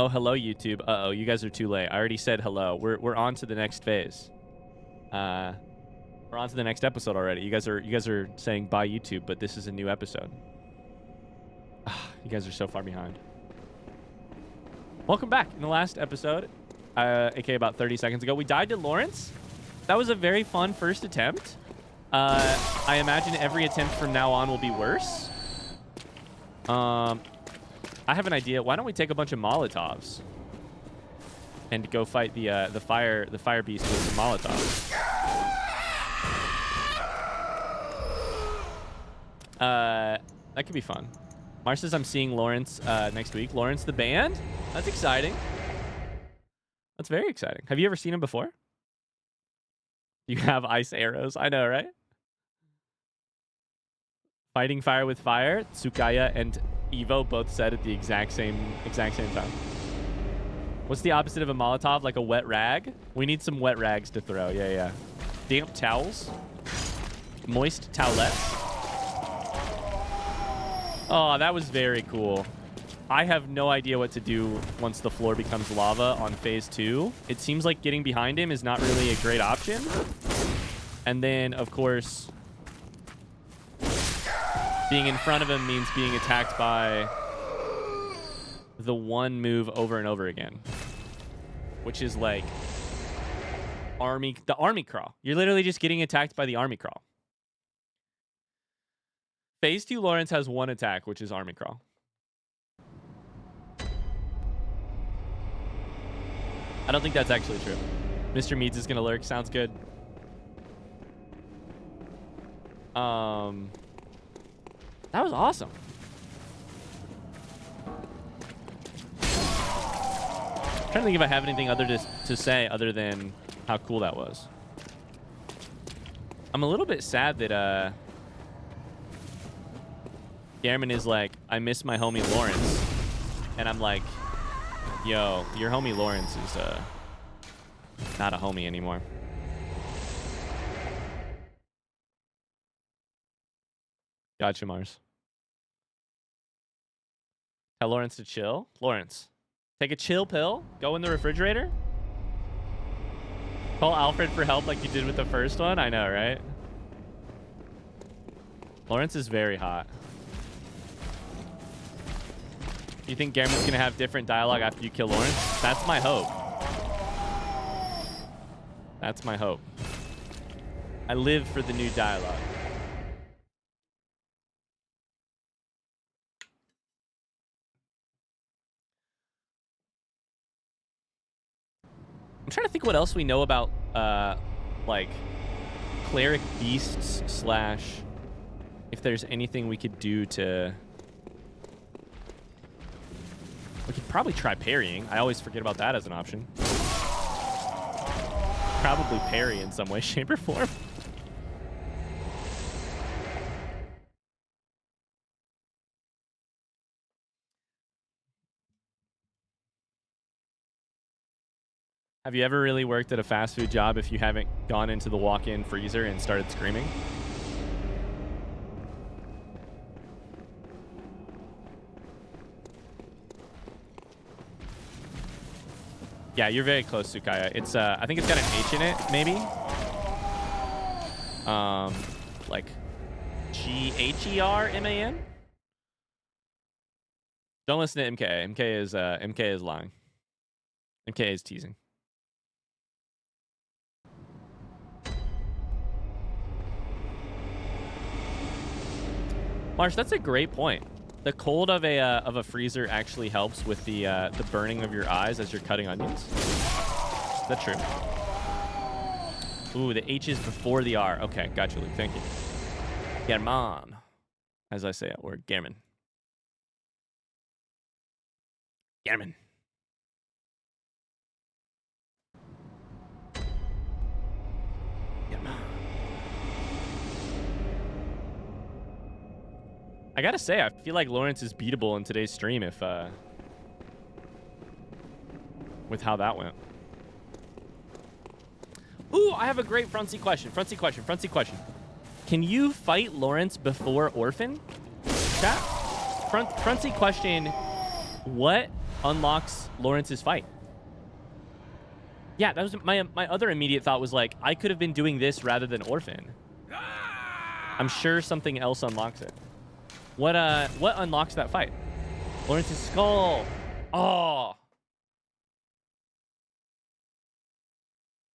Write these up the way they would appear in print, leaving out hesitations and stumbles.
Oh, hello, YouTube. Uh-oh, you guys are too late. I already said hello. We're on to the next phase. We're on to the next episode already. You guys are saying bye, YouTube, but this is a new episode. You guys are so far behind. Welcome back. In the last episode, aka about 30 seconds ago, we died to Laurence. That was a very fun first attempt. I imagine every attempt from now on will be worse. I have an idea. Why don't we take a bunch of Molotovs and go fight the fire beast with the Molotovs? That could be fun. Mars says I'm seeing Laurence next week. Laurence the band? That's exciting. That's very exciting. Have you ever seen him before? You have ice arrows. I know, right? Fighting fire with fire. Tsukaya and Evo both said at the exact same time. What's the opposite of a Molotov? Like a wet rag? We need some wet rags to throw. Yeah. Damp towels. Moist towelettes. Oh, that was very cool. I have no idea what to do once the floor becomes lava on phase 2. It seems like getting behind him is not really a great option. And then, of course, being in front of him means being attacked by the one move over and over again, which is like the army crawl. You're literally just getting attacked by the army crawl. Phase 2 Laurence has one attack, which is army crawl. I don't think that's actually true. Mr. Meads is gonna lurk. Sounds good. That was awesome. I'm trying to think if I have anything other to say other than how cool that was. I'm a little bit sad that Garmin is like, I miss my homie Laurence, and I'm like, yo, your homie Laurence is not a homie anymore. Gotcha, Mars. Tell Laurence to chill. Laurence, take a chill pill. Go in the refrigerator. Call Alfred for help like you did with the first one. I know, right? Laurence is very hot. You think Garmin's going to have different dialogue after you kill Laurence? That's my hope. That's my hope. I live for the new dialogue. I'm trying to think what else we know about, like, cleric beasts slash if there's anything we could do to... We could probably try parrying. I always forget about that as an option. Probably parry in some way, shape, or form. Have you ever really worked at a fast food job if you haven't gone into the walk-in freezer and started screaming? Yeah, you're very close, Tsukaya. It's I think it's got an H in it, maybe. Like Gherman. Don't listen to MK. MK is lying. MK is teasing. Marsh, that's a great point. The cold of a freezer actually helps with the burning of your eyes as you're cutting onions. Is that true? Ooh, the H is before the R. Okay, got you, Luke. Thank you. German, as I say it, or German. German. I gotta say, I feel like Laurence is beatable in today's stream if, with how that went. Ooh, I have a great Frontsy question. Can you fight Laurence before Orphan? Chat? Frontsy question, what unlocks Lawrence's fight. Yeah, that was my other immediate thought was like, I could have been doing this rather than Orphan. I'm sure something else unlocks it. What unlocks that fight? Lawrence's skull. Oh.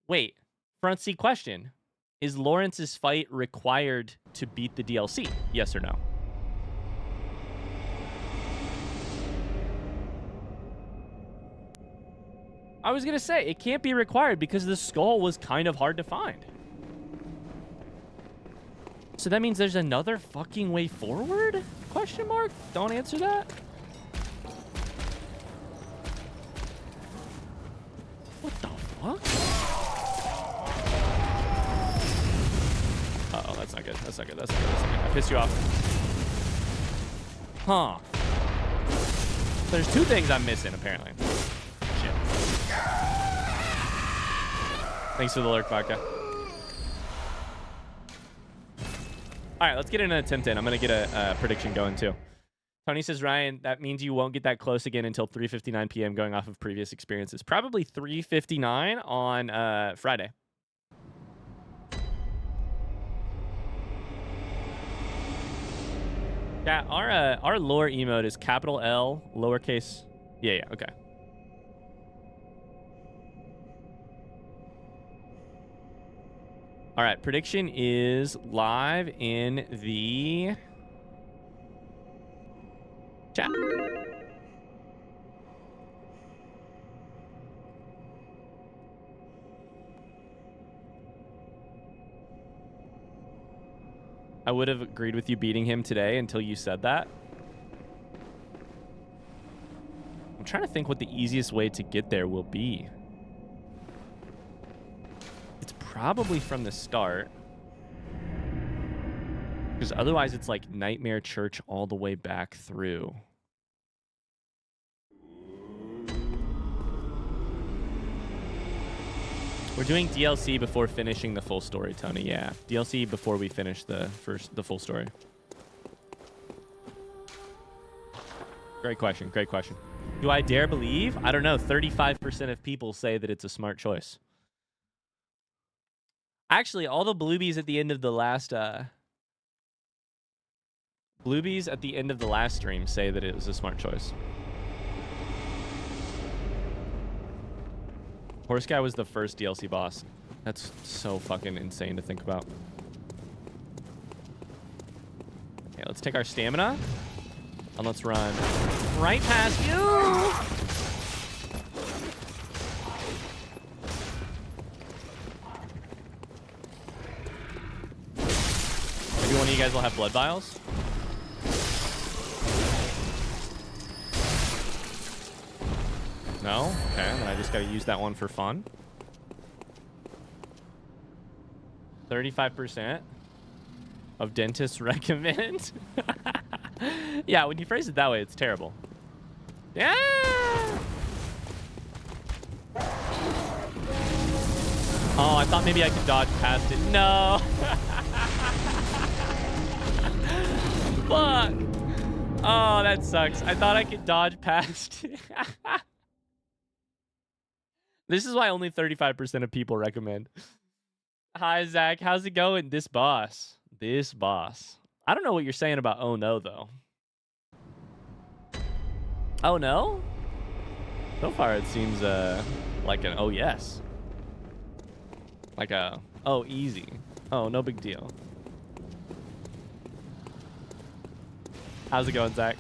Wait. Front seat question. Is Lawrence's fight required to beat the DLC? Yes or no? I was going to say, it can't be required because the skull was kind of hard to find. So that means there's another fucking way forward? Question mark? Don't answer that. What the fuck? Uh-oh, that's not good. That's not good. That's not good. That's not good. I pissed you off. Huh. There's two things I'm missing, apparently. Shit. Thanks for the lurk, vodka. All right, let's get an attempt in. I'm going to get a prediction going, too. Tony says, Ryan, that means you won't get that close again until 3:59 p.m. going off of previous experiences. Probably 3:59 on Friday. Yeah, our lore emote is capital L, lowercase. Yeah, okay. All right, prediction is live in the chat. I would have agreed with you beating him today until you said that. I'm trying to think what the easiest way to get there will be. It's probably from the start. Because otherwise it's like Nightmare Church all the way back through. We're doing DLC before finishing the full story, Tony. Yeah, DLC before we finish the full story. Great question. Great question. Do I dare believe? I don't know. 35% of people say that it's a smart choice. Actually, all the bluebies at the end of the last stream say that it was a smart choice. Horse Guy was the first DLC boss. That's so fucking insane to think about. Okay, let's take our stamina and let's run right past you. Maybe one of you guys will have blood vials. No? Okay, then I just gotta use that one for fun. 35% of dentists recommend. Yeah, when you phrase it that way, it's terrible. Yeah! Oh, I thought maybe I could dodge past it. No! Fuck! Oh, that sucks. I thought I could dodge past it. This is why only 35% of people recommend. Hi, Zach. How's it going? This boss. This boss. I don't know what you're saying about oh no, though. Oh no? So far, it seems like an oh yes. Like a oh easy. Oh, no big deal. How's it going, Zach?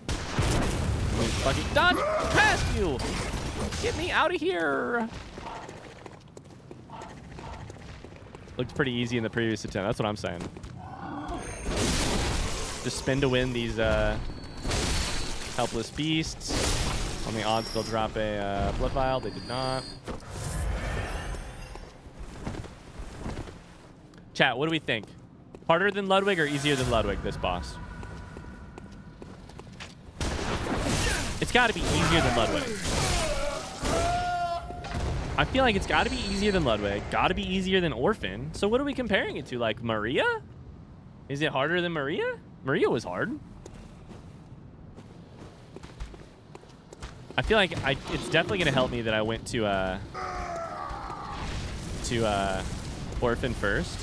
Fucking dodge past you! Get me out of here! Looked pretty easy in the previous attempt. That's what I'm saying. Just spin to win these helpless beasts. On the odds they'll drop a blood vial. They did not. Chat, what do we think? Harder than Ludwig or easier than Ludwig, this boss? It's got to be easier than Ludwig. I feel like it's got to be easier than Ludwig. Got to be easier than Orphan. So what are we comparing it to? Like Maria? Is it harder than Maria? Maria was hard. I feel like it's definitely going to help me that I went to orphan first.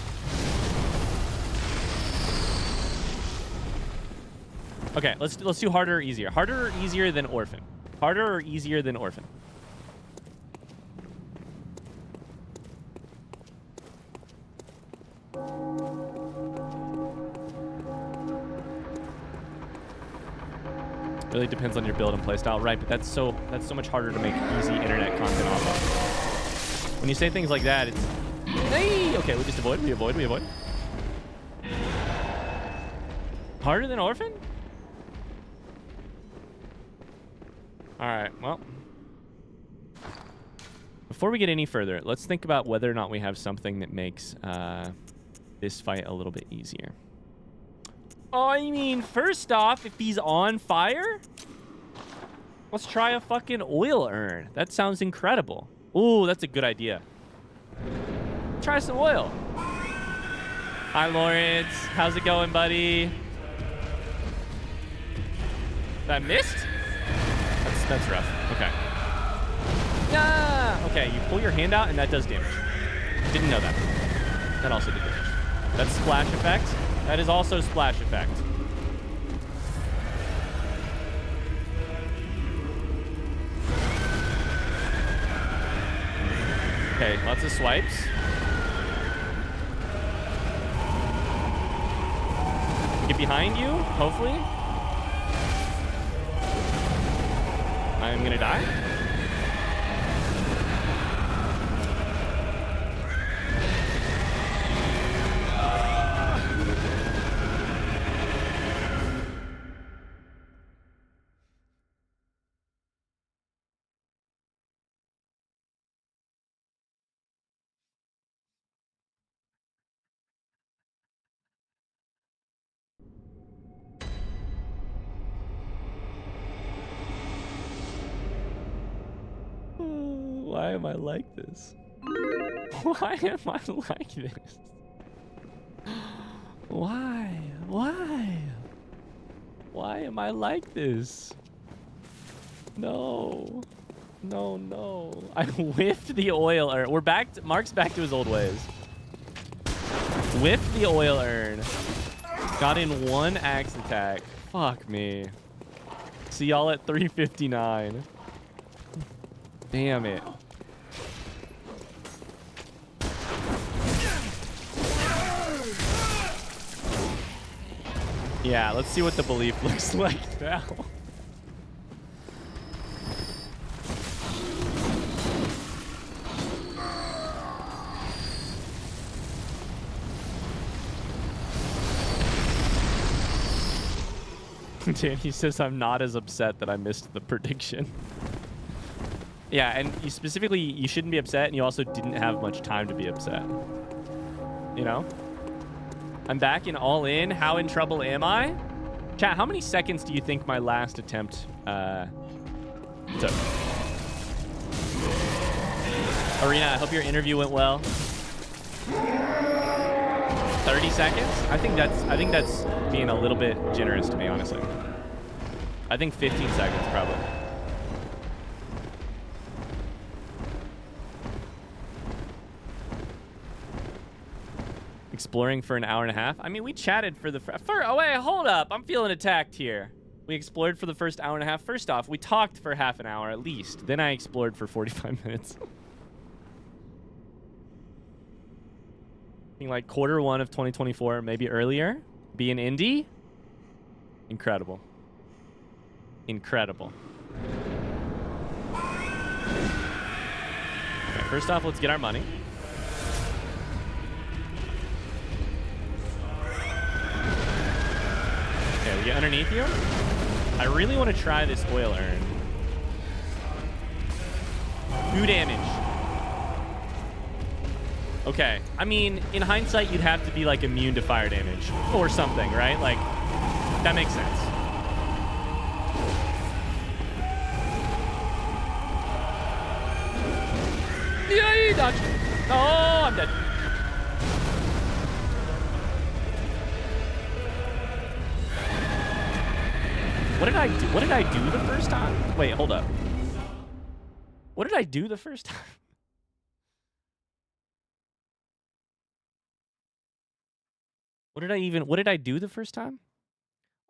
Okay, let's do harder or easier. Harder or easier than orphan? Harder or easier than orphan? Really depends on your build and playstyle, right? But that's so much harder to make easy internet content off of. When you say things like that, it's hey, okay, we just avoid. Harder than orphan? All right, well, before we get any further, let's think about whether or not we have something that makes this fight a little bit easier. Oh, I mean, first off, if he's on fire, let's try a fucking oil urn. That sounds incredible. Ooh, that's a good idea. Try some oil. Hi, Laurence. How's it going, buddy? I missed? That's rough. Okay. Yeah. Okay, you pull your hand out and that does damage. Didn't know that. That also did damage. That's splash effect. That is also splash effect. Okay, lots of swipes. Get behind you, hopefully. I'm gonna die. Why am I like this? Why am I like this? Why? Why am I like this? No. I whiffed the oil urn. We're back to, Mark's back to his old ways. Whiffed the oil urn. Got in one axe attack. Fuck me. See y'all at 359. Damn it. Yeah, let's see what the belief looks like now. Danny says I'm not as upset that I missed the prediction. Yeah, and you specifically, you shouldn't be upset, and you also didn't have much time to be upset. You know? I'm back in all in. How in trouble am I? Chat, how many seconds do you think my last attempt took? Arena, I hope your interview went well. 30 seconds? I think that's being a little bit generous to me, honestly. I think 15 seconds probably. Exploring for an hour and a half. I mean, we chatted for the oh wait, hold up. I'm feeling attacked here. We explored for the first hour and a half. First off, we talked for half an hour at least. Then I explored for 45 minutes. Like Q1 of 2024, maybe earlier. Be an indie. Incredible. Incredible. Okay, first off, let's get our money. Okay, we get underneath you. I really want to try this oil urn. 2 damage. Okay, I mean, in hindsight, you'd have to be like immune to fire damage or something, right? Like, that makes sense. Yay, dodge. Oh, I'm dead. What did I do? What did I do the first time? Wait, hold up. What did I do the first time? What did I do the first time?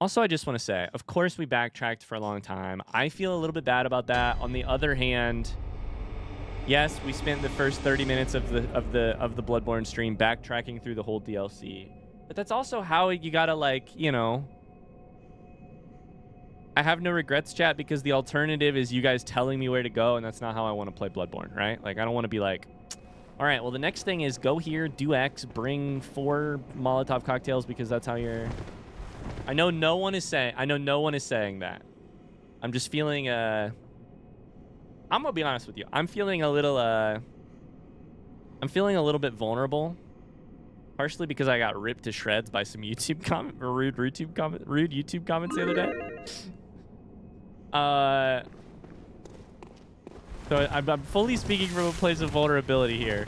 Also, I just want to say, of course we backtracked for a long time. I feel a little bit bad about that. On the other hand, yes, we spent the first 30 minutes of the Bloodborne stream backtracking through the whole DLC. But that's also how you gotta, like, you know... I have no regrets, chat, because the alternative is you guys telling me where to go, and that's not how I want to play Bloodborne, right? Like, I don't want to be like, all right, well, the next thing is go here, do X, bring 4 Molotov cocktails because that's how you're... I know no one is saying that. I'm just feeling, I'm gonna be honest with you. I'm feeling a little bit vulnerable. Partially because I got ripped to shreds by some rude YouTube comments the other day. So I'm fully speaking from a place of vulnerability here.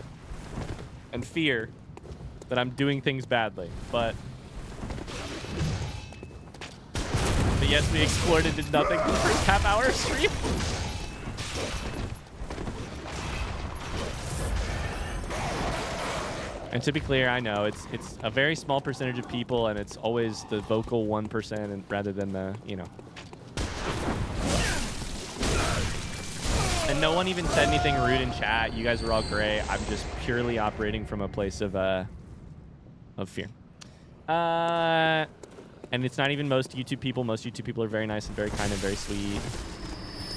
And fear that I'm doing things badly. But yes, we explored and did nothing for the first half-hour stream. And to be clear, I know it's a very small percentage of people, and it's always the vocal 1% and rather than the, you know. And no one even said anything rude in chat. You guys were all great. I'm just purely operating from a place of fear. And it's not even most YouTube people. Most YouTube people are very nice and very kind and very sweet.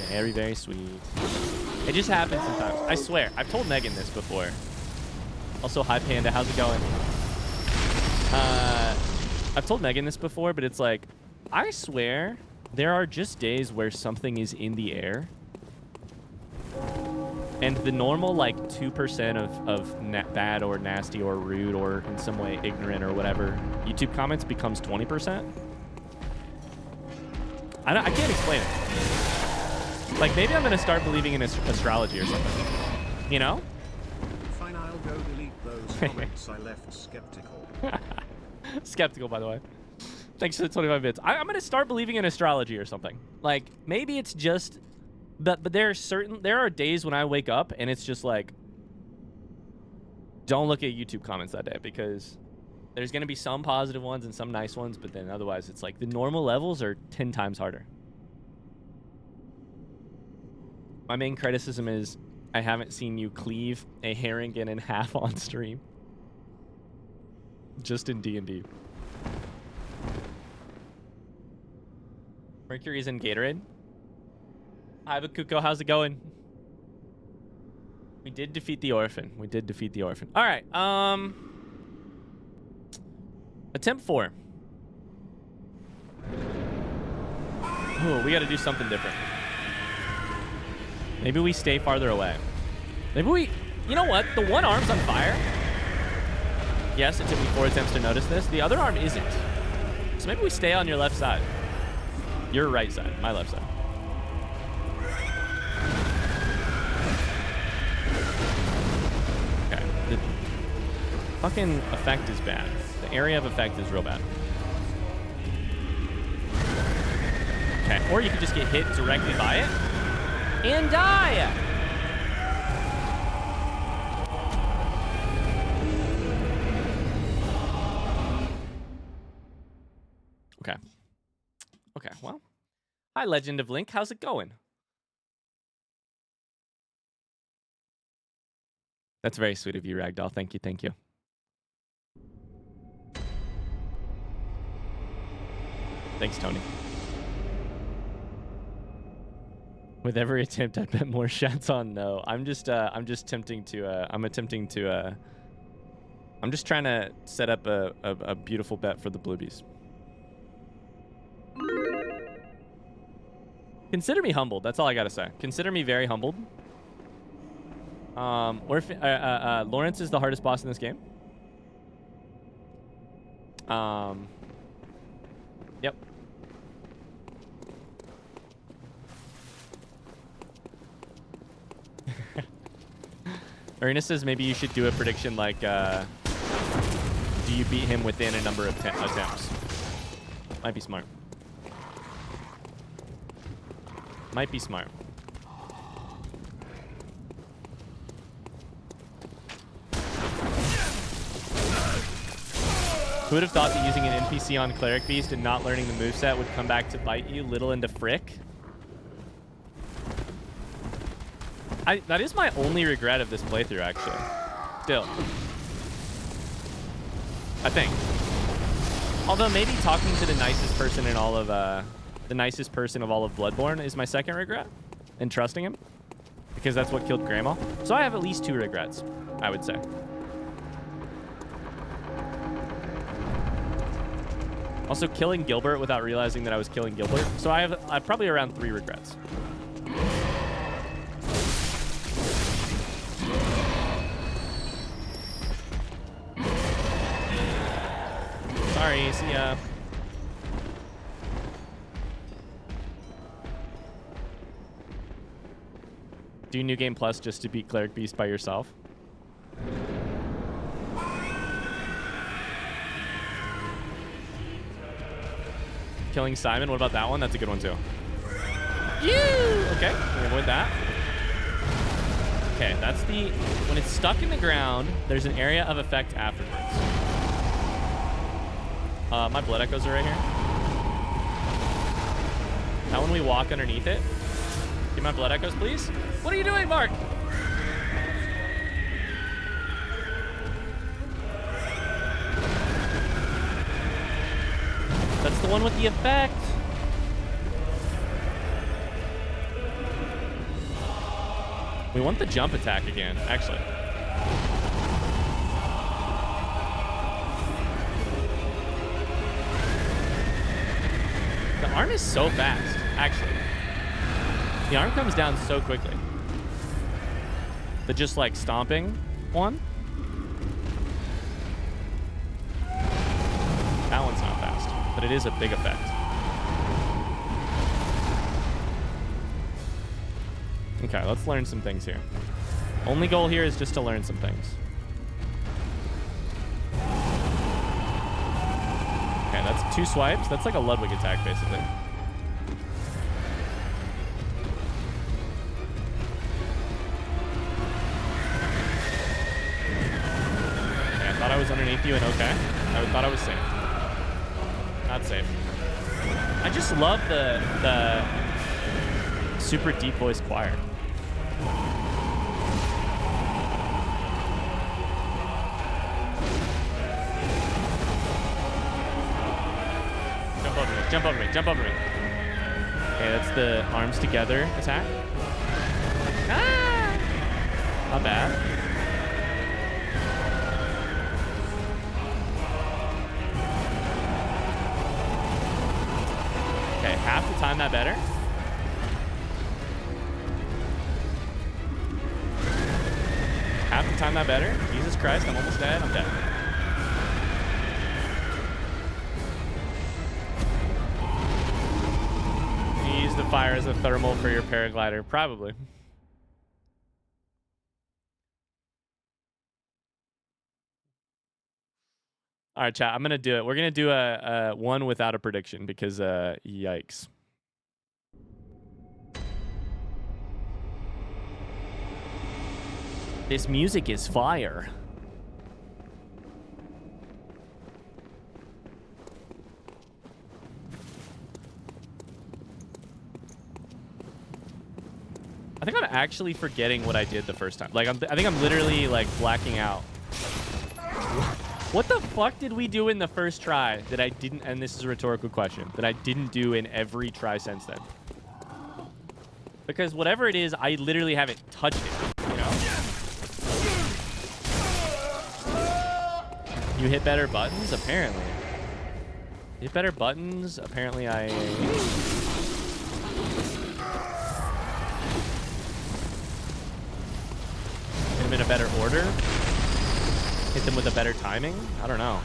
Very, very sweet. It just happens sometimes. I swear. I've told Megan this before. Also, hi, Panda. How's it going? I've told Megan this before, but it's like, I swear there are just days where something is in the air. And the normal, like, 2% of bad or nasty or rude or in some way ignorant or whatever YouTube comments becomes 20%. I can't explain it. Like, maybe I'm going to start believing in astrology or something. You know? Fine, I'll go delete those comments. I left skeptical. Skeptical, by the way. Thanks for the 25 bits. I'm going to start believing in astrology or something. Like, maybe it's just... But there are days when I wake up and it's just like, don't look at YouTube comments that day because there's going to be some positive ones and some nice ones, but then otherwise it's like the normal levels are 10 times harder. My main criticism is I haven't seen you cleave a Harrigan in half on stream. Just in D&D. Mercury's in Gatorade. Hi, Bakuko. How's it going? We did defeat the orphan. All right. Attempt 4. Ooh, we got to do something different. Maybe we stay farther away. Maybe we... You know what? The one arm's on fire. Yes, it took me 4 attempts to notice this. The other arm isn't. So maybe we stay on your left side. Your right side. My left side. Okay. The fucking effect is bad. The area of effect is real bad. Okay. Or you could just get hit directly by it and die. Okay. Okay, well. Hi, Legend of Link. How's it going? That's very sweet of you, Ragdoll. Thank you, thank you. Thanks, Tony. With every attempt, I bet more shots on no. I'm just attempting to, I'm just trying to set up a beautiful bet for the Bluebies. Consider me humbled. That's all I gotta say. Consider me very humbled. Laurence is the hardest boss in this game. Yep. Ernest says maybe you should do a prediction like, do you beat him within a number of attempts? Might be smart. Might be smart. Who would have thought that using an NPC on Cleric Beast and not learning the moveset would come back to bite you? Little into frick. That is my only regret of this playthrough, actually. Still. I think. Although maybe talking to the nicest person in all of Bloodborne is my second regret, and trusting him, because that's what killed Grandma. So I have at least 2 regrets, I would say. Also, killing Gilbert without realizing that I was killing Gilbert. So I have probably around 3 regrets. Sorry, see ya. Do New Game Plus just to beat Cleric Beast by yourself? Killing Simon, what about that one? That's a good one too. Okay, we'll avoid that. Okay, that's the... When it's stuck in the ground, there's an area of effect afterwards. My blood echoes are right here. Now when we walk underneath it, give my blood echoes, please. What are you doing, Mark? That's the one with the effect. We want the jump attack again, actually. The arm is so fast, actually. The arm comes down so quickly. The just like stomping one. That one's not fast, but it is a big effect. Okay, let's learn some things here. Only goal here is just to learn some things. Okay, that's 2 swipes. That's like a Ludwig attack, basically. Okay, I thought I was underneath you and okay. I thought I was safe. Not safe. I just love the super deep voice choir. Jump over me, jump over me. Okay, that's the arms together attack. Ah! Not bad. Okay, half the time that better. Half the time that better. Jesus Christ, I'm almost dead. I'm dead. Use the fire as a thermal for your paraglider, probably. All right, chat. I'm gonna do it. We're gonna do a one without a prediction because yikes. This music is fire. I think I'm actually forgetting what I did the first time. Like, I think I'm literally, like, blacking out. What the fuck did we do in the first try that I didn't, and this is a rhetorical question, that I didn't do in every try since then? Because whatever it is, I literally haven't touched it, you know? You hit better buttons? Apparently. Hit better buttons? Apparently I... Hit them in a better order? Hit them with a better timing? I don't know.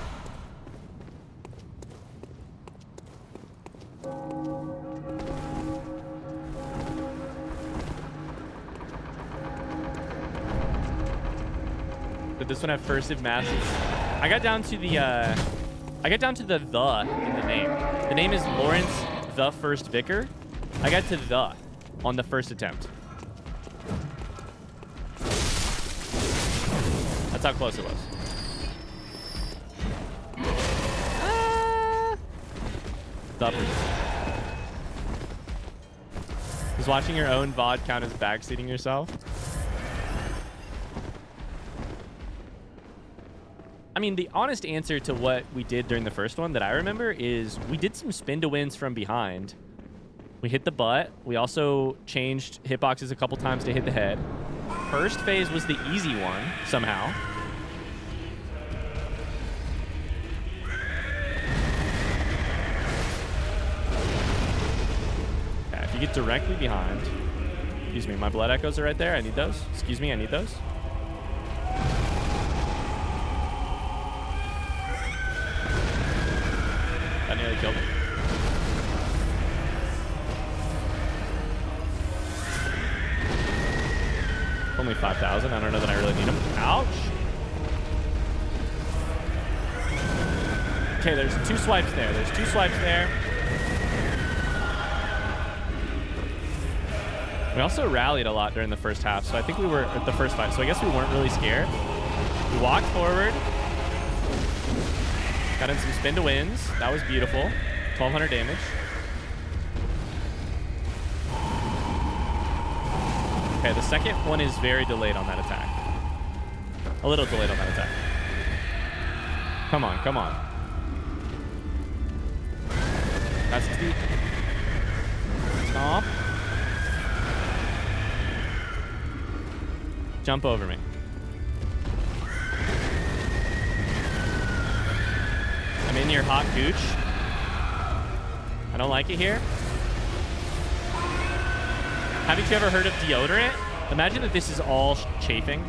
Did this one have fursive masses? I got down to the in the name. The name is Laurence the First Vicar. I got to the on the first attempt. That's how close it was. up. Does watching your own VOD count as backseating yourself? I mean, the honest answer to what we did during the first one that I remember is we did some spin to wins from behind. We hit the butt. We also changed hitboxes a couple times to hit the head. First phase was the easy one, somehow. Yeah, if you get directly behind... Excuse me, my blood echoes are right there. I need those. Excuse me, I need those. That nearly killed him. Only 5,000. I don't know that I really need them. Ouch. Okay, there's 2 swipes there. There's 2 swipes there. We also rallied a lot during the first half, so I think we were at the first fight. So I guess we weren't really scared. We walked forward. Got in some spin to wins. That was beautiful. 1,200 damage. Okay, the second one is very delayed on that attack. A little delayed on that attack. Come on, come on. That's the... Stop. Jump over me. I'm in your hot gooch. I don't like it here. Haven't you ever heard of deodorant? Imagine that this is all chafing.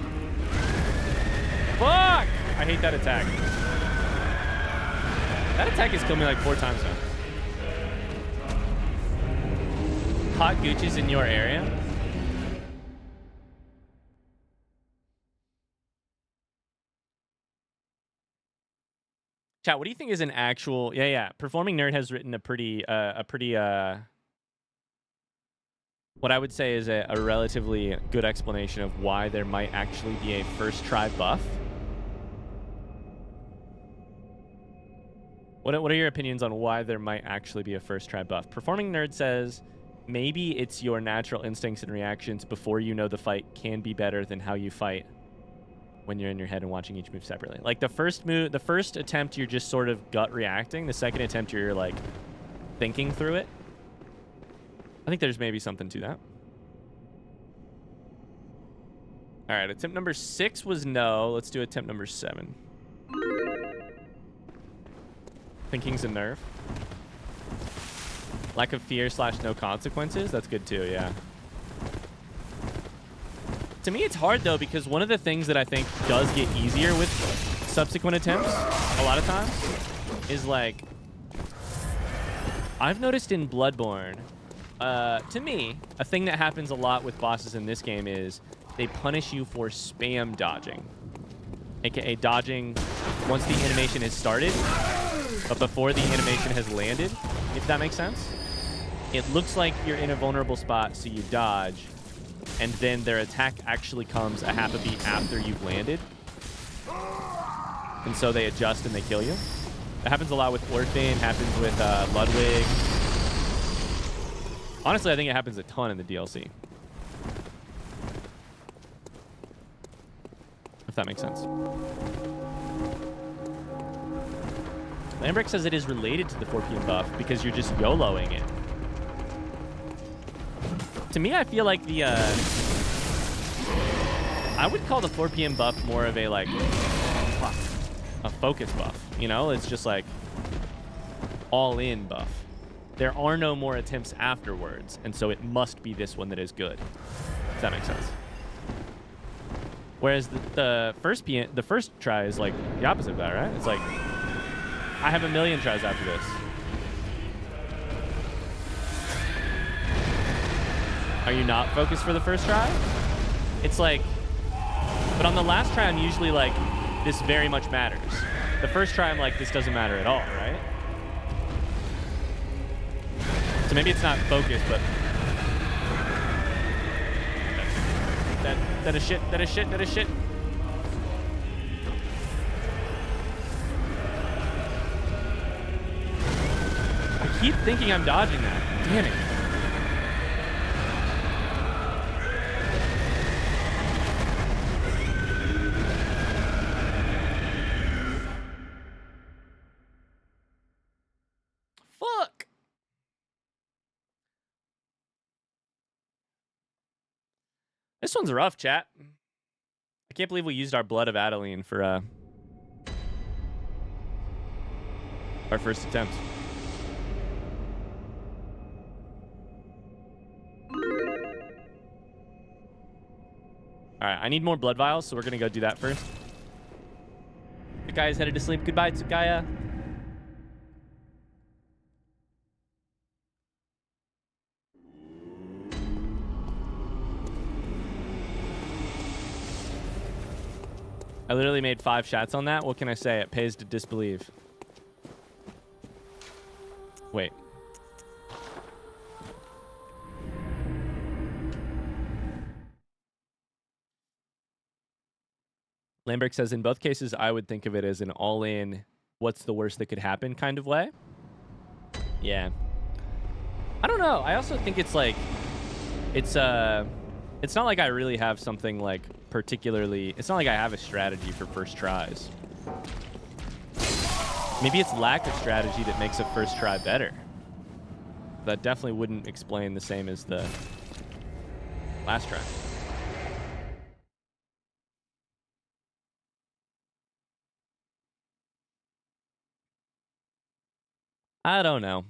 Fuck! I hate that attack. That attack has killed me like 4 times now. Hot gooches in your area? Chat, what do you think is an actual... Yeah. Performing Nerd has written a pretty what I would say is a relatively good explanation of why there might actually be a first try buff. What are your opinions on why there might actually be a first try buff? Performing Nerd says maybe it's your natural instincts and reactions before you know the fight can be better than how you fight when you're in your head and watching each move separately. Like the first attempt, you're just sort of gut reacting. The second attempt, you're like thinking through it. I think there's maybe something to that. All right, attempt number 6 was no. Let's do attempt number 7. Thinking's a nerf. Lack of fear / no consequences. That's good too, yeah. To me, it's hard though, because one of the things that I think does get easier with subsequent attempts a lot of times is like, I've noticed in Bloodborne, to me, a thing that happens a lot with bosses in this game is they punish you for spam dodging, aka dodging once the animation has started, but before the animation has landed, if that makes sense. It looks like you're in a vulnerable spot, so you dodge, and then their attack actually comes a half a beat after you've landed, and so they adjust and they kill you. That happens a lot with Orphan, happens with Ludwig. Honestly, I think it happens a ton in the DLC. If that makes sense. Lambrick says it is related to the 4 PM buff because you're just YOLOing it. To me, I feel like the... I would call the 4 PM buff more of a, like... a focus buff, you know? It's just like... all-in buff. There are no more attempts afterwards, and so it must be this one that is good. If that makes sense. Whereas the first try is like the opposite of that, right? It's like, I have a million tries after this. Are you not focused for the first try? It's like, but on the last try, I'm usually like, this very much matters. The first try, I'm like, this doesn't matter at all, right? So maybe it's not focused, but that is shit. That is shit. That is shit. I keep thinking I'm dodging that. Damn it. Fuck. This one's rough, chat. I can't believe we used our Blood of Adeline for our first attempt. All right, I need more blood vials, so we're gonna go do that first. The guy's headed to sleep. Goodbye, Tsukaya. I literally made 5 shots on that. What can I say? It pays to disbelieve. Wait. Lamberg says, in both cases, I would think of it as an all-in, what's the worst that could happen kind of way. Yeah. I don't know. I also think it's like, it's not like I really have something like particularly, it's not like I have a strategy for first tries. Maybe it's lack of strategy that makes a first try better. That definitely wouldn't explain the same as the last try. I don't know.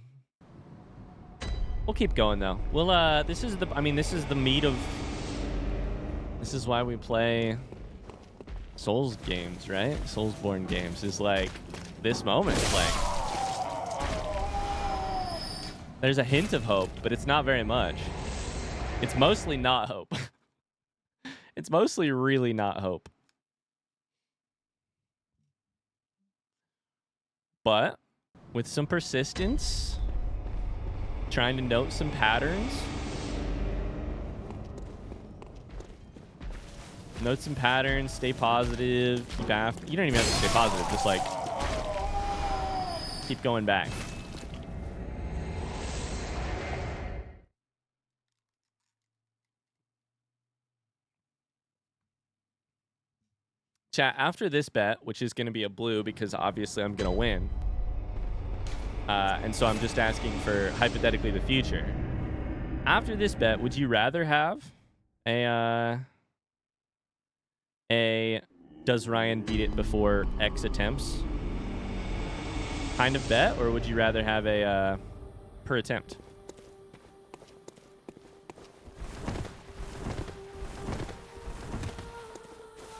We'll keep going though. We'll this is the meat of, this is why we play Souls games, right? Soulsborne games is like this moment, like there's a hint of hope, but it's not very much. It's mostly not hope. It's mostly really not hope. But with some persistence, trying to note some patterns. Note some patterns, stay positive, keep after. You don't even have to stay positive, just like keep going back. Chat, after this bet, which is going to be a blue because obviously I'm going to win. And so I'm just asking for, hypothetically, the future. After this bet, would you rather have a does Ryan beat it before X attempts kind of bet, or would you rather have a per attempt?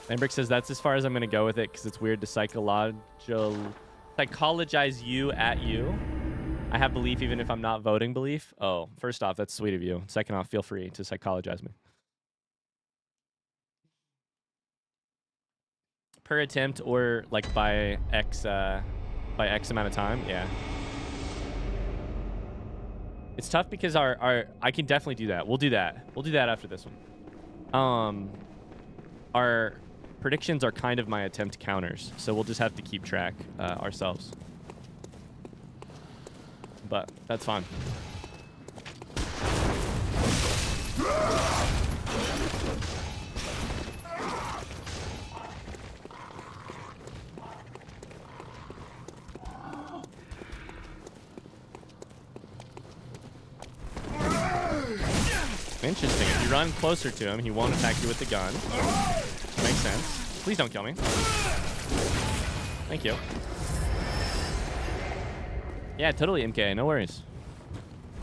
Lambrick says that's as far as I'm going to go with it because it's weird to psychologize you at you. I have belief even if I'm not voting belief. Oh, first off, that's sweet of you. Second off, feel free to psychologize me. Per attempt or like by X amount of time. Yeah. It's tough because our I can definitely do that. We'll do that. We'll do that after this one. Our predictions are kind of my attempt counters, so we'll just have to keep track ourselves. But that's fine. Interesting. If you run closer to him, he won't attack you with the gun. Makes sense. Please don't kill me. Thank you. Yeah, totally, MK. No worries.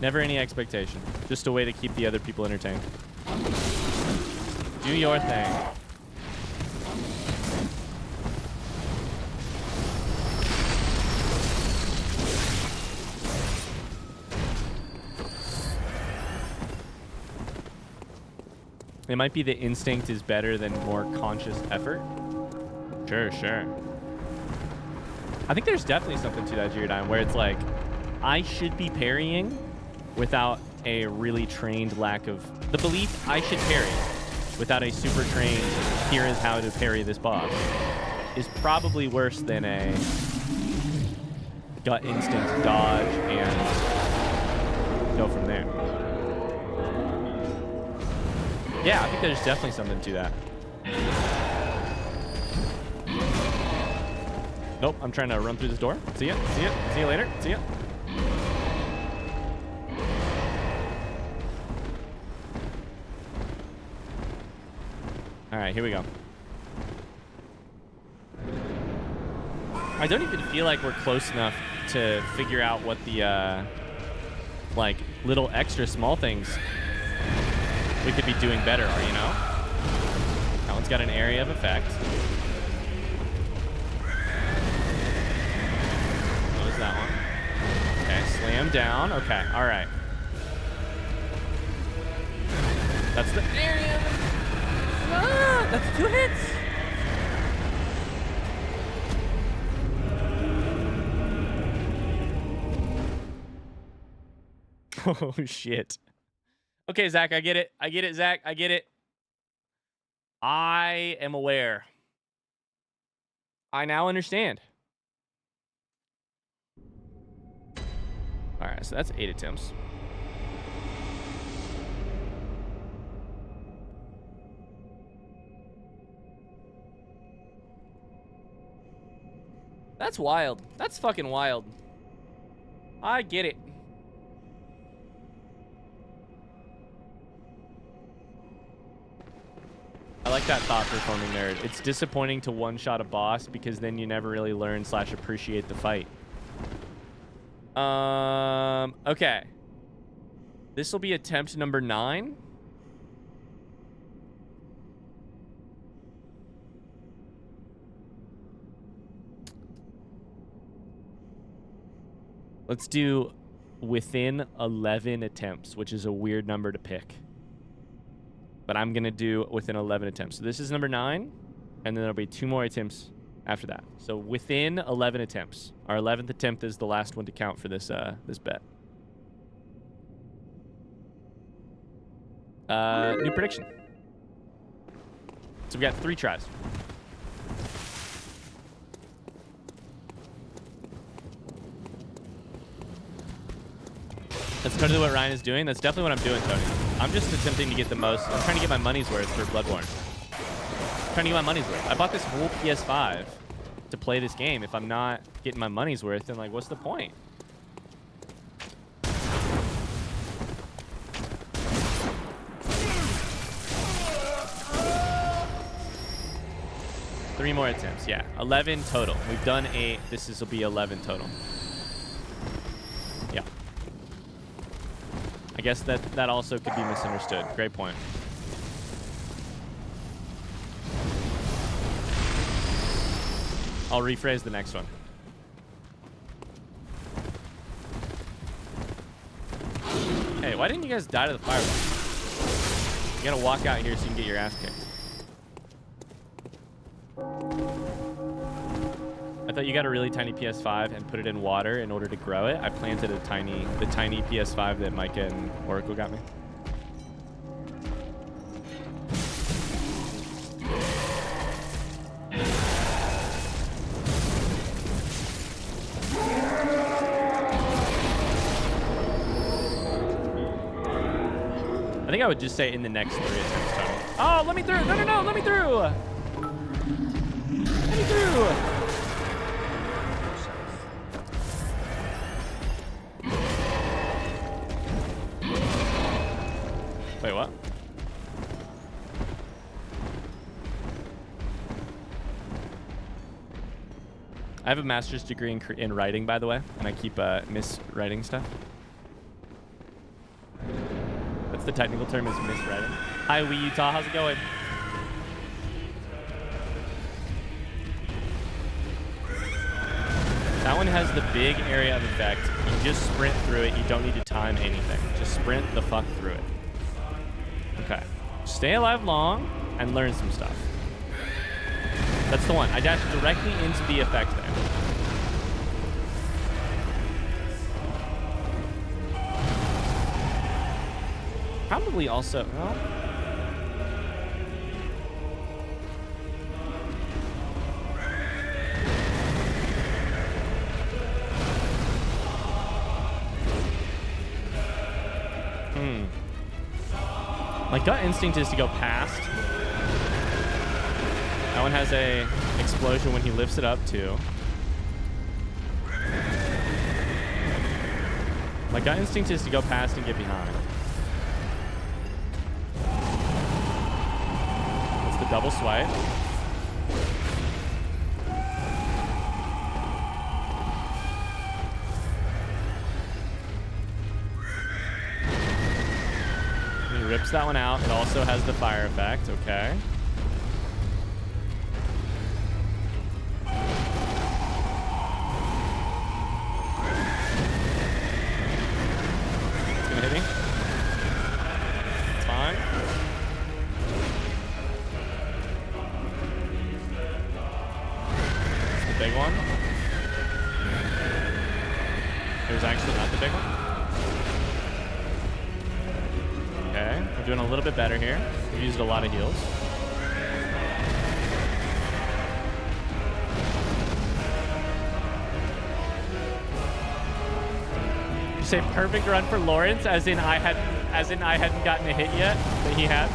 Never any expectation. Just a way to keep the other people entertained. Do your thing. It might be the instinct is better than more conscious effort. Sure, sure. I think there's definitely something to that, Girodime, where it's like, I should be parrying without a really trained lack of... The belief I should parry without a super trained, here is how to parry this boss, is probably worse than a gut instinct dodge and go from there. Yeah, I think there's definitely something to that. Nope, I'm trying to run through this door. See ya, see ya, see you later, see ya. All right, here we go. I don't even feel like we're close enough to figure out what the, like, little extra small things we could be doing better are, you know? That one's got an area of effect. What is that one? Okay, slam down. Okay, all right. That's the area. Ah, that's 2 hits. Oh, shit. Okay, Zach, I get it. I get it, Zach. I get it. I am aware. I now understand. All right, so that's 8 attempts. That's wild. That's fucking wild. I get it. I like that thought, performing nerd. It's disappointing to one-shot a boss because then you never really learn / appreciate the fight. Okay. This will be attempt number 9. Let's do within 11 attempts, which is a weird number to pick. But I'm going to do within 11 attempts. So this is number 9, and then there'll be 2 more attempts after that. So within 11 attempts. Our 11th attempt is the last one to count for this this bet. New prediction. So we got 3 tries. That's totally what Ryan is doing. That's definitely what I'm doing, Tony. I'm just attempting to get the most. I'm trying to get my money's worth for Bloodborne. I'm trying to get my money's worth. I bought this whole PS5 to play this game. If I'm not getting my money's worth, then, like, what's the point? Three more attempts. Yeah, 11 total. We've done 8. This will be 11 total. Yeah. I guess that also could be misunderstood. Great point. I'll rephrase the next one. Hey, why didn't you guys die to the fireworks? You gotta walk out here so you can get your ass kicked. I thought you got a really tiny PS5 and put it in water in order to grow it. I planted the tiny PS5 that Micah and Oracle got me. I think I would just say in the next 3 attempts, Tony. Oh, let me through! No, no, no! Let me through! Let me through! Wait, what? I have a master's degree in writing, by the way, and I keep miswriting stuff. That's the technical term, is miswriting. Hi, Wii Utah, how's it going? That one has the big area of effect. You just sprint through it. You don't need to time anything. Just sprint the fuck through it. Okay. Stay alive long and learn some stuff. That's the one. I dashed directly into the effect there. Probably also... Well, My gut instinct is to go past. That one has a explosion when he lifts it up too. My gut instinct is to go past and get behind. It's the double swipe. He rips that one out. It also has the fire effect. Okay. Hit me. It's fine. It's the big one. It was actually not the big one. Okay, we're doing a little bit better here. We've used a lot of heals. Say perfect run for Laurence, as in I hadn't gotten a hit yet, but he had.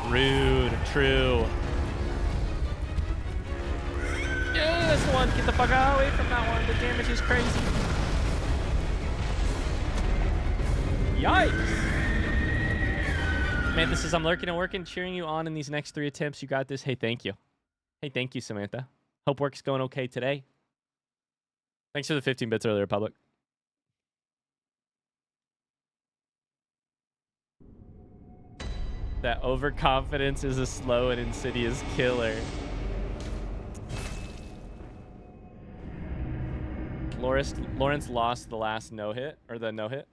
Rude. True. Yeah, that's the one. Get the fuck away from that one. The damage is crazy. Yikes. Samantha says, I'm lurking and working, cheering you on in these next 3 attempts. You got this. Hey, thank you. Hey, thank you, Samantha. Hope work's going okay today. Thanks for the 15 bits earlier, Public. That overconfidence is a slow and insidious killer. Laurence lost the last no-hit, or the no-hit.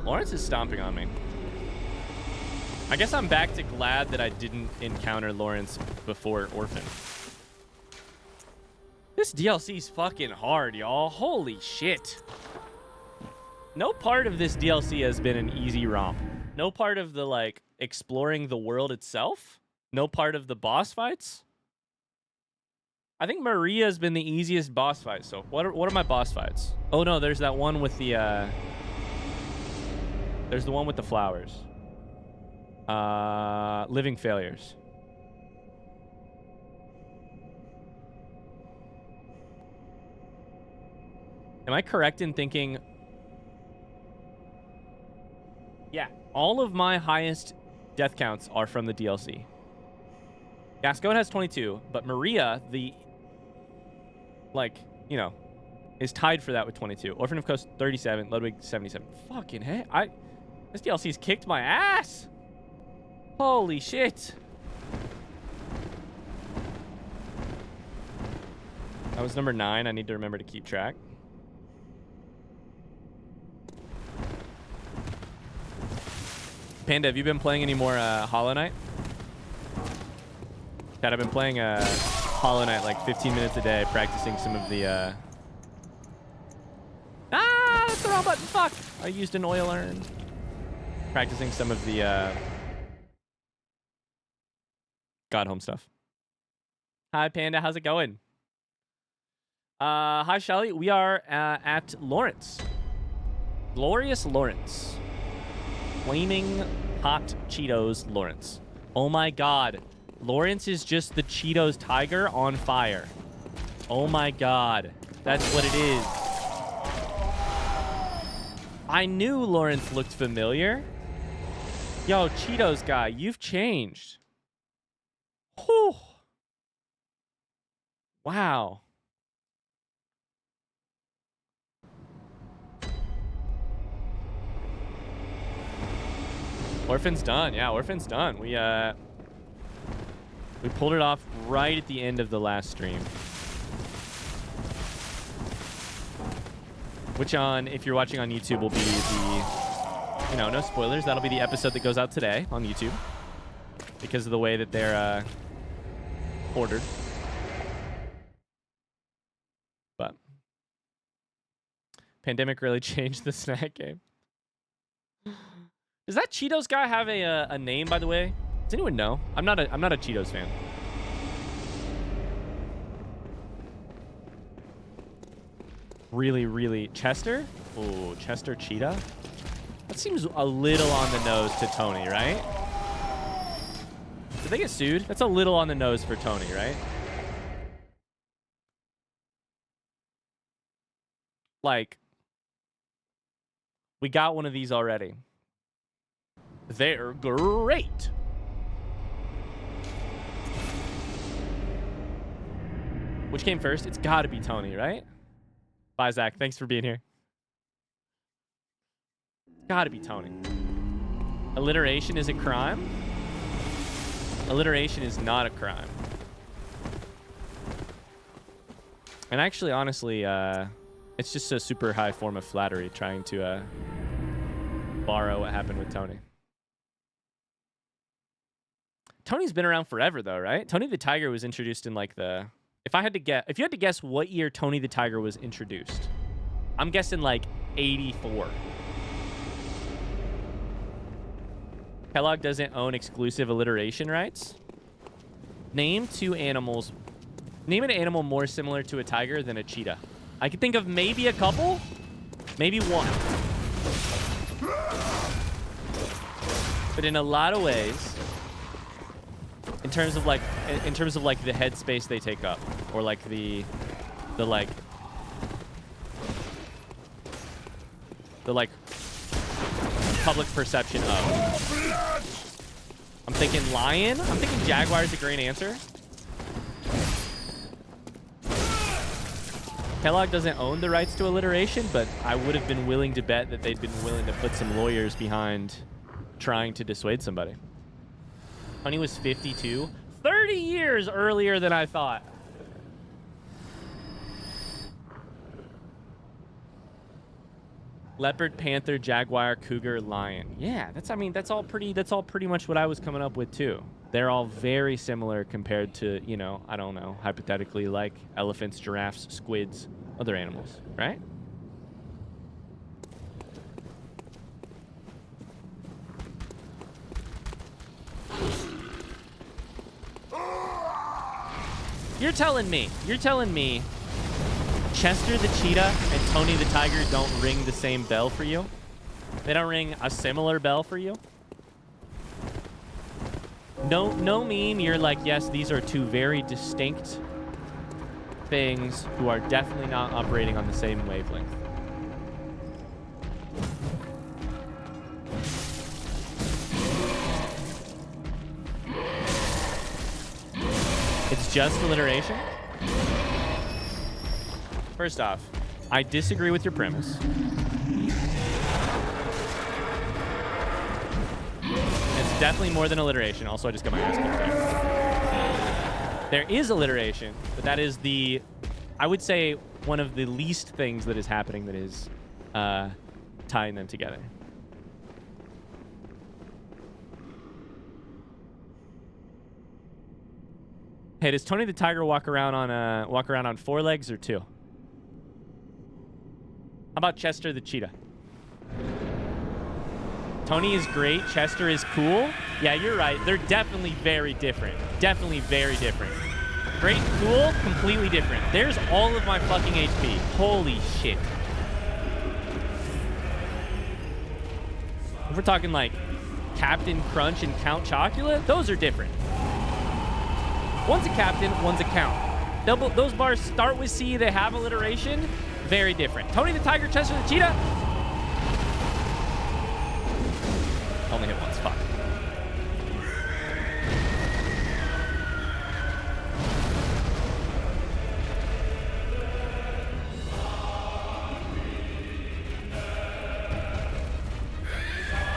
Laurence is stomping on me. I guess I'm back to glad that I didn't encounter Laurence before Orphan. This DLC's fucking hard, y'all. Holy shit. No part of this DLC has been an easy romp. No part of the, like, exploring the world itself. No part of the boss fights. I think Maria's been the easiest boss fight. So what are my boss fights? Oh no, there's that one with the there's the one with the flowers. Living failures. Am I correct in thinking? Yeah, all of my highest death counts are from the DLC. Gascoigne has 22, but Maria, the, like, you know, is tied for that with 22. Orphan of Coast, 37. Ludwig, 77. Fucking hey, this DLC's kicked my ass. Holy shit. That was number 9. I need to remember to keep track. Panda, have you been playing any more Hollow Knight? Dad, I've been playing Hollow Knight like 15 minutes a day, practicing some of the... Ah, that's the wrong button. Fuck. I used an oil urn. Practicing some of the God Home stuff. Hi, Panda. How's it going? Hi, Shelly. We are at Laurence. Glorious Laurence. Flaming hot Cheetos Laurence. Oh my god. Laurence is just the Cheetos tiger on fire. Oh my god. That's what it is. I knew Laurence looked familiar. Yo, Cheetos guy, you've changed. Whew. Wow. Orphan's done. Yeah, Orphan's done. We pulled it off right at the end of the last stream. Which if you're watching on YouTube, will be the, you know, no spoilers. That'll be the episode that goes out today on YouTube. Because of the way that they're ordered. But pandemic really changed the snack game. Does that Cheetos guy have a name, by the way? Does anyone know? I'm not a Cheetos fan. Really, really... Chester? Oh, Chester cheetah? That seems a little on the nose to Tony, right? Did they get sued? That's a little on the nose for Tony, right? Like, we got one of these already. They're great. Which came first? It's got to be Tony, right? Bye, Zach. Thanks for being here. It's got to be Tony. Alliteration is a crime? Alliteration is not a crime. And actually, honestly, it's just a super high form of flattery trying to borrow what happened with Tony. Tony's been around forever, though, right? Tony the Tiger was introduced in like the... If you had to guess what year Tony the Tiger was introduced, I'm guessing like 84. Kellogg doesn't own exclusive alliteration rights. Name two animals. Name an animal more similar to a tiger than a cheetah. I could think of maybe a couple, maybe one. But in a lot of ways, in terms of like the headspace they take up, or like the public perception of. I'm thinking lion. I'm thinking jaguar is a great answer. Kellogg doesn't own the rights to alliteration, but I would have been willing to bet that they'd been willing to put some lawyers behind trying to dissuade somebody. Tony was 52. 30 years earlier than I thought. Leopard, panther, jaguar, cougar, lion. Yeah, that's all pretty much what I was coming up with too. They're all very similar compared to, you know, I don't know, hypothetically like elephants, giraffes, squids, other animals, right? You're telling me Chester the cheetah and Tony the tiger don't ring the same bell for you? They don't ring a similar bell for you? No meme, you're like, yes, these are two very distinct things who are definitely not operating on the same wavelength. It's just alliteration? First off, I disagree with your premise. It's definitely more than alliteration. Also, I just got my ass kicked there. There is alliteration, but that is I would say, one of the least things that is happening that is tying them together. Hey, does Tony the Tiger walk around on 4 legs or 2? How about Chester the cheetah? Tony is great. Chester is cool. Yeah, you're right. They're definitely very different. Definitely very different. Great, cool, completely different. There's all of my fucking HP. Holy shit. If we're talking like Captain Crunch and Count Chocula, those are different. One's a captain, one's a count. Those bars start with C, they have alliteration. Very different. Tony the Tiger, Chester the Cheetah. Only hit once, fuck.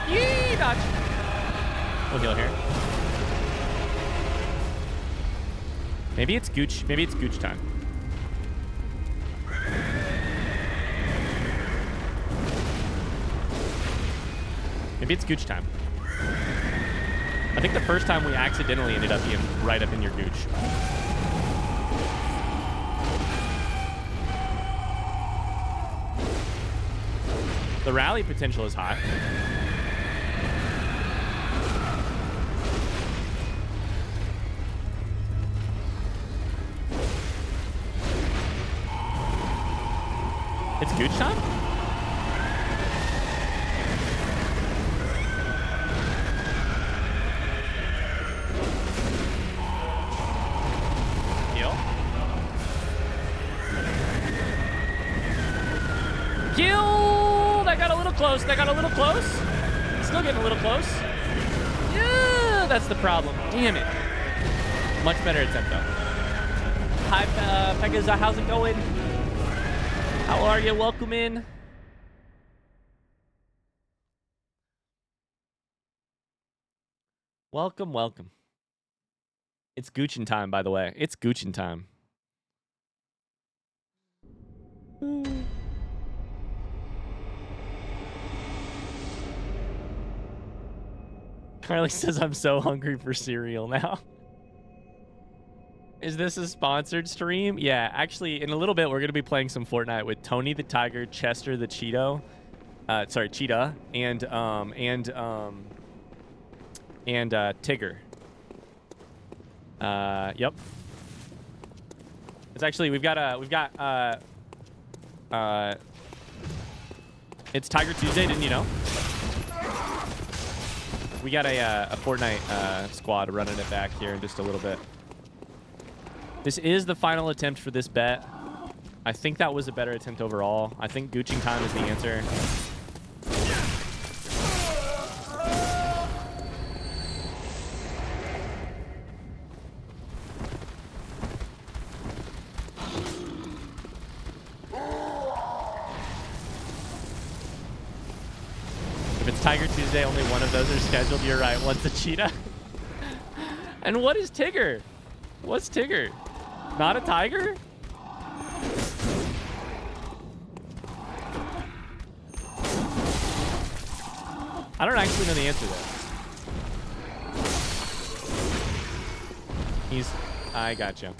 Yee, dodge. We'll heal here. Maybe it's Gooch. Maybe it's Gooch time. Maybe it's Gooch time. I think the first time we accidentally ended up being right up in your Gooch. The rally potential is high. It's gooch time? Heal. Kill! That got a little close. That got a little close. Still getting a little close. Yeah, that's the problem. Damn it. Much better attempt, though. Hi, Pegaza. How's it going? How are you? Welcome in. Welcome, welcome. It's Goochin time, by the way. It's Goochin time. Carly says, I'm so hungry for cereal now. Is this a sponsored stream? Yeah, actually, in a little bit, we're going to be playing some Fortnite with Tony the Tiger, Chester the Cheeto. Cheetah, and Tigger. Yep. It's actually, it's Tiger Tuesday, didn't you know? We got a Fortnite squad running it back here in just a little bit. This is the final attempt for this bet. I think that was a better attempt overall. I think gooching time is the answer. If it's Tiger Tuesday, only one of those are scheduled. You're right. One's a cheetah. And what is Tigger? What's Tigger? Not a tiger? I don't actually know the answer to that. I gotcha.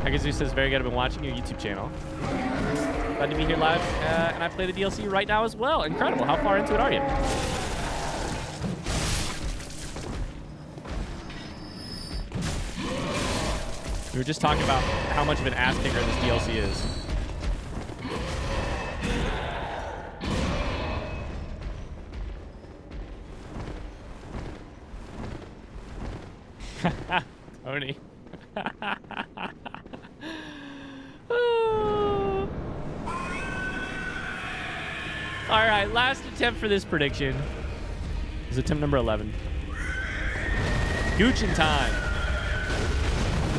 Pegasus says, very good. I've been watching your YouTube channel. Glad to be here live, and I play the DLC right now as well. Incredible. How far into it are you? We were just talking about how much of an ass kicker this DLC is. Tony. All right, last attempt for this prediction. This is attempt number 11. Goochin time.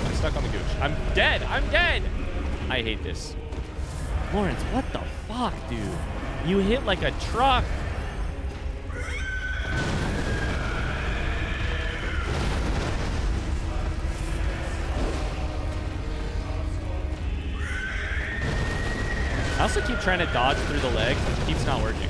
I'm stuck on the gooch. I'm dead. I'm dead. I hate this. Laurence, what the fuck, dude? You hit like a truck. I also keep trying to dodge through the leg, which keeps not working.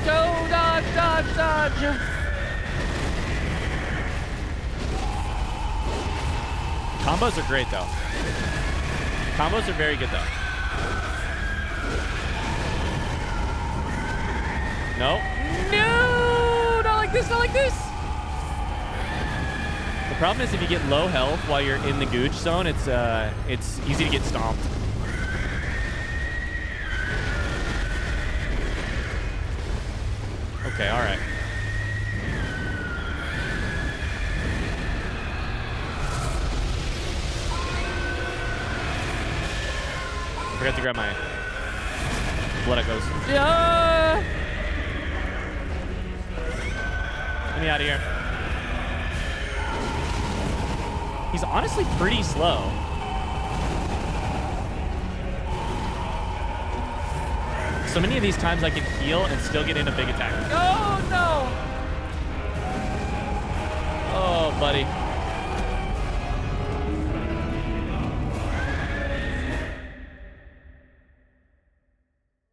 Go, dodge, dodge, dodge. Combos are great, though. Combos are very good, though. No. No! Not like this, not like this! The problem is if you get low health while you're in the gooch zone, it's easy to get stomped. Okay, alright. I forgot to grab my blood echoes. Yeah! Get me out of here. He's honestly pretty slow. So many of these times I can heal and still get in a big attack. Oh, no! Oh, buddy.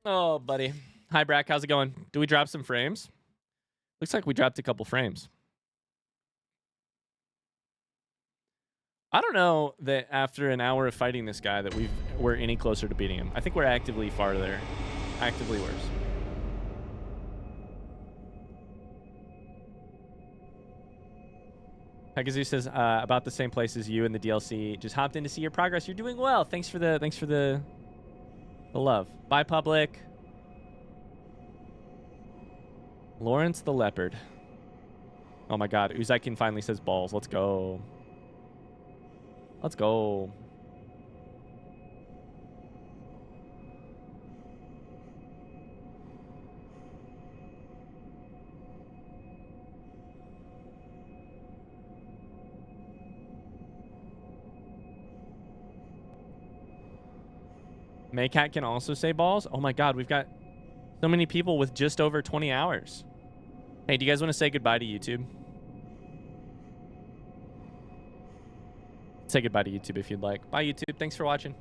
Oh, buddy. Hi, Brack. How's it going? Do we drop some frames? Looks like we dropped a couple frames. I don't know that after an hour of fighting this guy that we're any closer to beating him. I think we're actively farther. Actively worse. Pegasus says about the same place as you in the DLC. Just hopped in to see your progress. You're doing well. Thanks for the love. Bye, public. Laurence the leopard. Oh my God, Uzakin finally says balls. Let's go. Let's go. Maycat can also say balls. Oh my God, we've got so many people with just over 20 hours. Hey, do you guys want to say goodbye to YouTube? Say goodbye to YouTube if you'd like. Bye, YouTube. Thanks for watching.